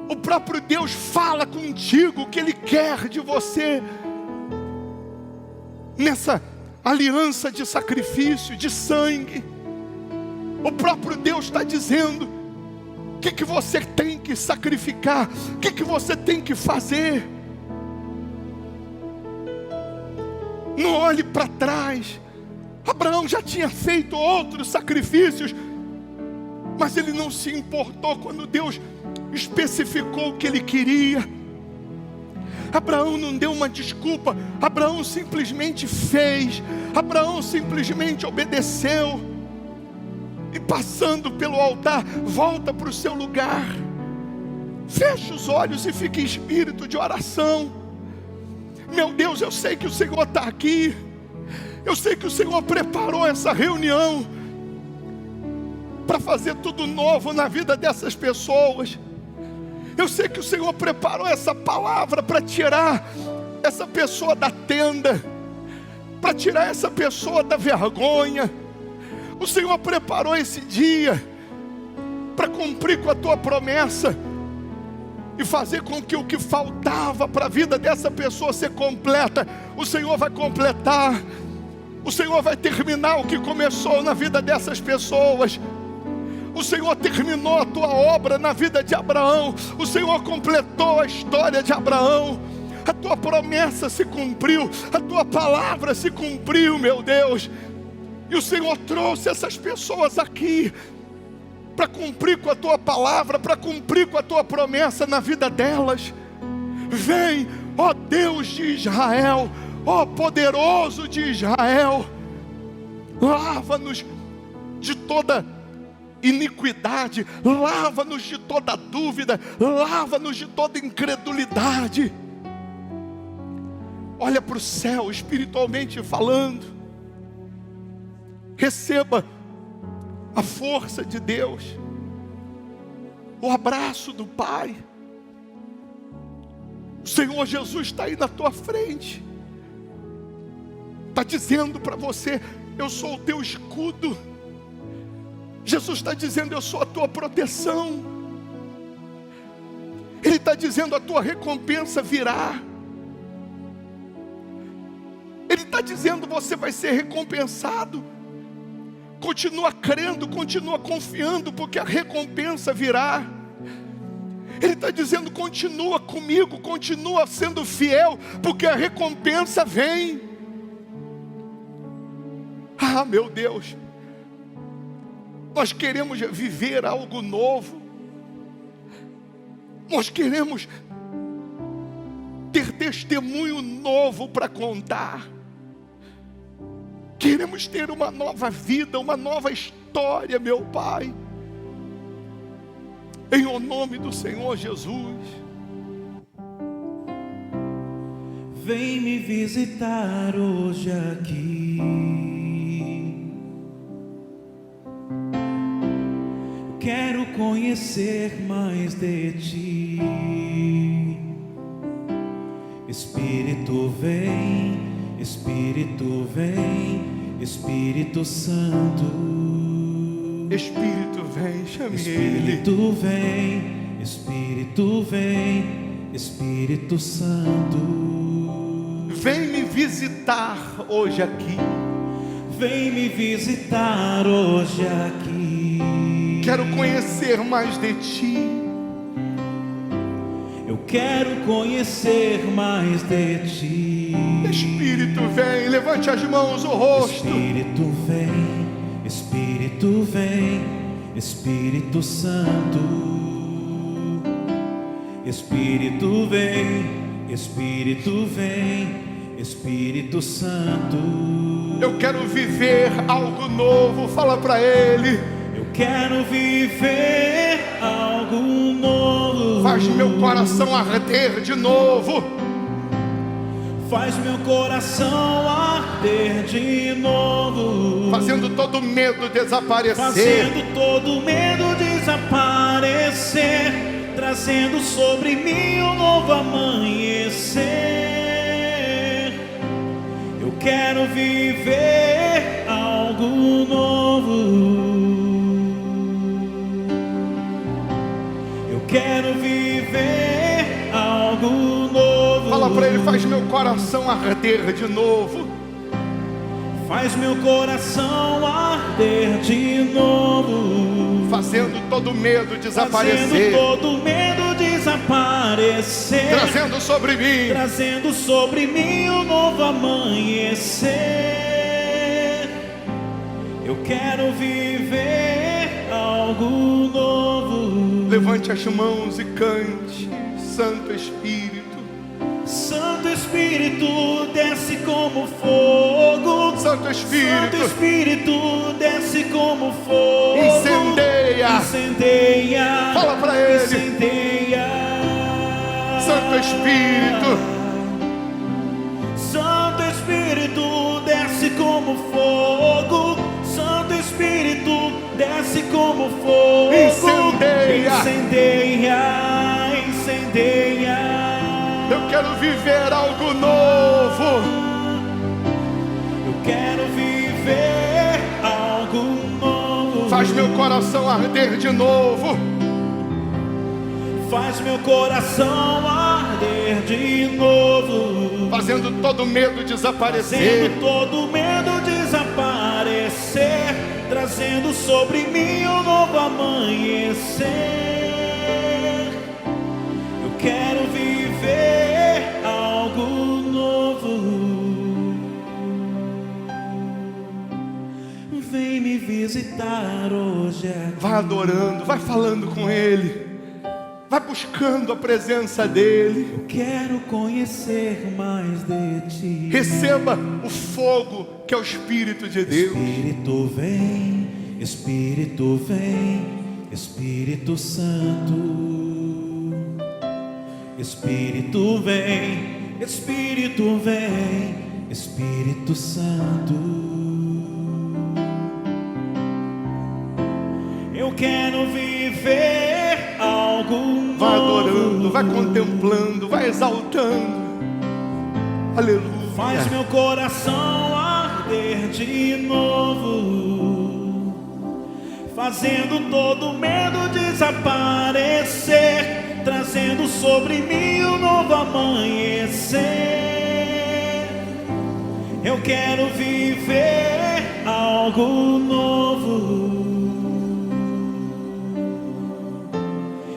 O próprio Deus fala contigo o que Ele quer de você. Nessa aliança de sacrifício, de sangue, o próprio Deus está dizendo o que você tem que sacrificar, o que você tem que fazer. Não olhe para trás. Abraão já tinha feito outros sacrifícios, mas ele não se importou quando Deus especificou o que ele queria. Abraão não deu uma desculpa, Abraão simplesmente fez, Abraão simplesmente obedeceu. E passando pelo altar, volta para o seu lugar, fecha os olhos e fica em espírito de oração. Meu Deus, eu sei que o Senhor está aqui, eu sei que o Senhor preparou essa reunião para fazer tudo novo na vida dessas pessoas. Eu sei que o Senhor preparou essa palavra para tirar essa pessoa da tenda, para tirar essa pessoa da vergonha. O Senhor preparou esse dia para cumprir com a tua promessa e fazer com que o que faltava para a vida dessa pessoa ser completa, o Senhor vai completar. O Senhor vai terminar o que começou na vida dessas pessoas. O Senhor terminou a tua obra na vida de Abraão. O Senhor completou a história de Abraão. A tua promessa se cumpriu, a tua palavra se cumpriu, meu Deus. E o Senhor trouxe essas pessoas aqui para cumprir com a tua palavra, para cumprir com a tua promessa na vida delas. Vem, ó Deus de Israel, ó poderoso de Israel, lava-nos de toda iniquidade, lava-nos de toda dúvida, lava-nos de toda incredulidade. Olha para o céu, espiritualmente falando, receba a força de Deus, o abraço do Pai. O Senhor Jesus está aí na tua frente, está dizendo para você: eu sou o teu escudo. Jesus está dizendo: eu sou a tua proteção. Ele está dizendo: a tua recompensa virá. Ele está dizendo: você vai ser recompensado. Continua crendo, continua confiando, porque a recompensa virá. Ele está dizendo: continua comigo, continua sendo fiel, porque a recompensa vem. Ah, meu Deus, nós queremos viver algo novo. Nós queremos ter testemunho novo para contar. Queremos ter uma nova vida, uma nova história, meu Pai. Em o nome do Senhor Jesus. Vem me visitar hoje aqui. Quero conhecer mais de ti. Espírito vem, Espírito vem, Espírito Santo. Espírito vem, chame Espírito Ele. vem, Espírito vem, Espírito Santo. Vem me visitar hoje aqui. Vem me visitar hoje aqui. Quero conhecer mais de ti. Eu quero conhecer mais de ti. Espírito vem, levante as mãos, o rosto. Espírito vem, Espírito vem, Espírito Santo. Espírito vem, Espírito vem, Espírito Santo. Eu quero viver algo novo, fala para Ele. Eu quero viver algo novo. Faz meu coração arder de novo. Faz meu coração arder de novo. Fazendo todo medo desaparecer. Fazendo todo medo desaparecer. Trazendo sobre mim um novo amanhecer. Eu quero viver algo novo. Eu quero viver algo novo. Fala para Ele, faz meu coração arder de novo. Faz meu coração arder de novo. Fazendo todo medo desaparecer. Fazendo todo medo desaparecer. Trazendo sobre mim. Trazendo sobre mim um novo amanhecer. Eu quero viver algo novo. Levante as mãos e cante. Santo Espírito. Santo Espírito, desce como fogo. Santo Espírito. Santo Espírito, desce como fogo. Incendeia. Incendeia. Fala para Ele. Incendeia. Santo Espírito. Santo Espírito, desce como fogo. Santo Espírito, desce como fogo. Incendeia. Incendeia. Incendeia. Eu quero viver algo novo. Eu quero viver algo novo. Faz meu coração arder de novo. Faz meu coração arder de novo. Fazendo todo medo desaparecer. Fazendo todo medo desaparecer. Trazendo sobre mim um novo amanhecer. Eu quero viver algo novo. Vem me visitar hoje aqui. Vai adorando, vai falando com Ele. Vai buscando a presença dEle. Eu quero conhecer mais de ti. Receba o fogo que é o Espírito de Deus. Espírito vem, Espírito vem, Espírito Santo. Espírito vem, Espírito vem, Espírito Santo. Eu quero viver algo novo. Vai adorando, vai contemplando, vai exaltando. Aleluia. Faz meu coração arder de novo. Fazendo todo medo desaparecer. Trazendo sobre mim um novo amanhecer. Eu quero viver algo novo.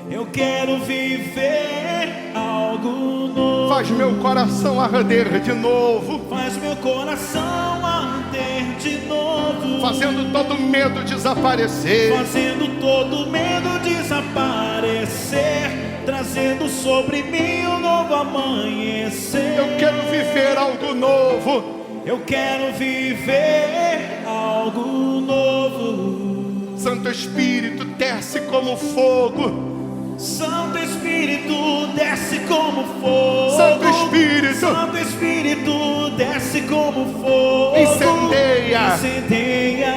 Eu quero viver algo novo. Faz meu coração arder de novo. Faz meu coração arder de novo. Fazendo todo medo desaparecer. Fazendo todo medo desaparecer. Trazendo nascendo sobre mim um novo amanhecer. Eu quero viver algo novo. Eu quero viver algo novo. Santo Espírito, desce como fogo. Santo Espírito, desce como fogo. Santo Espírito, Santo Espírito, desce como fogo. incendeia. Incendeia,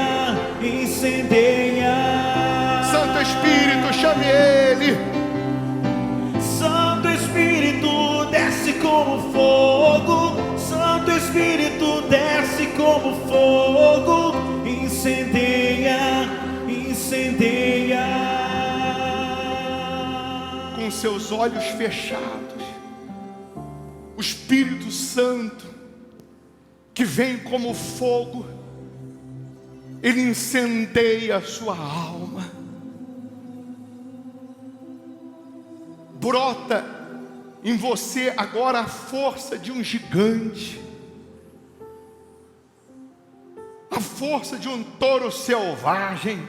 incendeia. Santo Espírito, chame Ele. Santo Espírito, desce como fogo. Santo Espírito, desce como fogo. Incendeia, incendeia. Com seus olhos fechados, o Espírito Santo, que vem como fogo, ele incendeia a sua alma. Brota em você agora a força de um gigante, a força de um touro selvagem.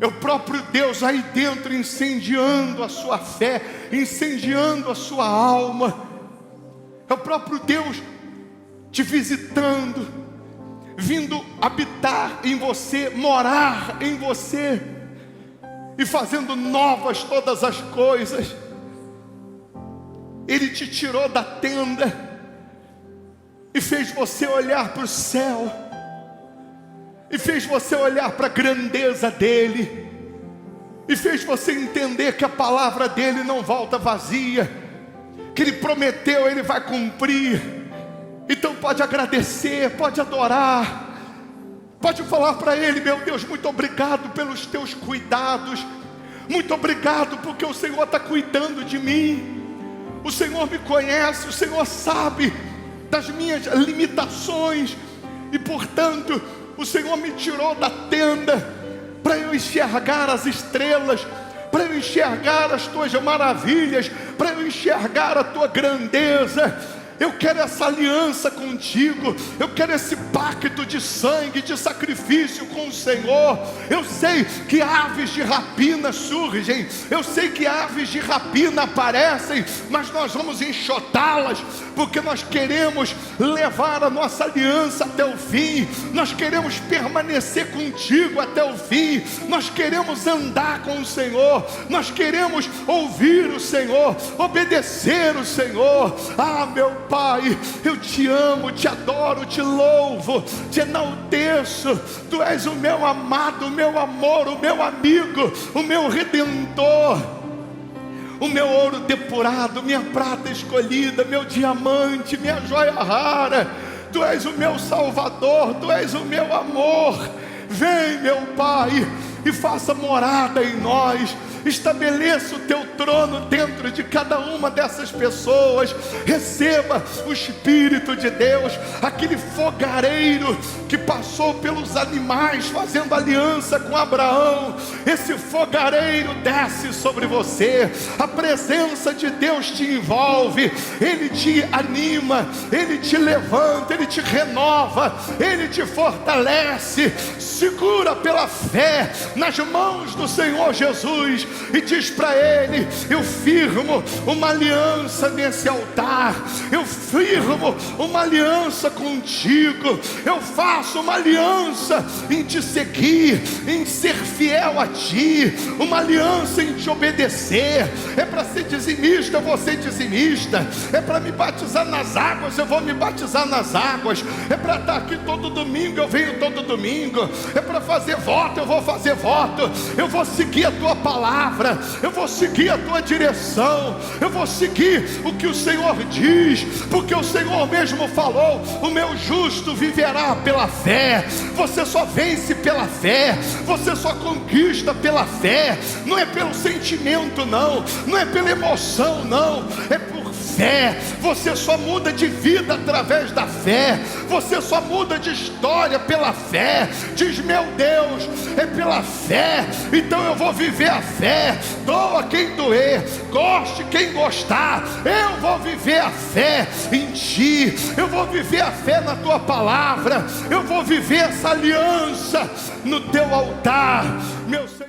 É o próprio Deus aí dentro incendiando a sua fé, incendiando a sua alma. É o próprio Deus te visitando, vindo habitar em você, morar em você e fazendo novas todas as coisas. Ele te tirou da tenda e fez você olhar para o céu, e fez você olhar para a grandeza dele, e fez você entender que a palavra dele não volta vazia, que ele prometeu, ele vai cumprir. Então pode agradecer, pode adorar, pode falar para ele: meu Deus, muito obrigado pelos teus cuidados, muito obrigado porque o Senhor está cuidando de mim. O Senhor me conhece, o Senhor sabe das minhas limitações, e portanto o Senhor me tirou da tenda para eu enxergar as estrelas, para eu enxergar as tuas maravilhas, para eu enxergar a tua grandeza. Eu quero essa aliança contigo, eu quero esse pacto de sangue, de sacrifício com o Senhor. Eu sei que aves de rapina surgem, eu sei que aves de rapina aparecem, mas nós vamos enxotá-las, porque nós queremos levar a nossa aliança até o fim, nós queremos permanecer contigo até o fim, nós queremos andar com o Senhor, nós queremos ouvir o Senhor, obedecer o Senhor. Ah, meu Pai, eu te amo, te adoro, te louvo, te enalteço. Tu és o meu amado, o meu amor, o meu amigo, o meu redentor, o meu ouro depurado, minha prata escolhida, meu diamante, minha joia rara. Tu és o meu Salvador, tu és o meu amor. Vem, meu Pai, e faça morada em nós. Estabeleça o teu trono dentro de cada uma dessas pessoas. Receba o Espírito de Deus, aquele fogareiro que passou pelos animais fazendo aliança com Abraão. Esse fogareiro desce sobre você, a presença de Deus te envolve, ele te anima, ele te levanta, ele te renova, ele te fortalece. Segura pela fé nas mãos do Senhor Jesus e diz para ele: eu firmo uma aliança nesse altar, eu firmo uma aliança contigo, eu faço uma aliança em te seguir, em ser fiel a ti, uma aliança em te obedecer. É para ser dizimista, eu vou ser dizimista. É para me batizar nas águas, eu vou me batizar nas águas. É para estar aqui todo domingo, eu venho todo domingo. É para fazer voto, eu vou fazer voto. Eu vou seguir a tua palavra, eu vou seguir a tua direção, eu vou seguir o que o Senhor diz, porque o Senhor mesmo falou: o meu justo viverá pela fé. Você só vence pela fé, você só conquista pela fé. Não é pelo sentimento, não, não é pela emoção, não, é por fé. Você só muda de vida através da fé, você só muda de história pela fé. Diz: meu Deus, é pela fé, então eu vou viver a fé. Doa quem doer, goste quem gostar, eu vou viver a fé em ti, eu vou viver a fé na tua palavra, eu vou viver essa aliança no teu altar, meu Senhor.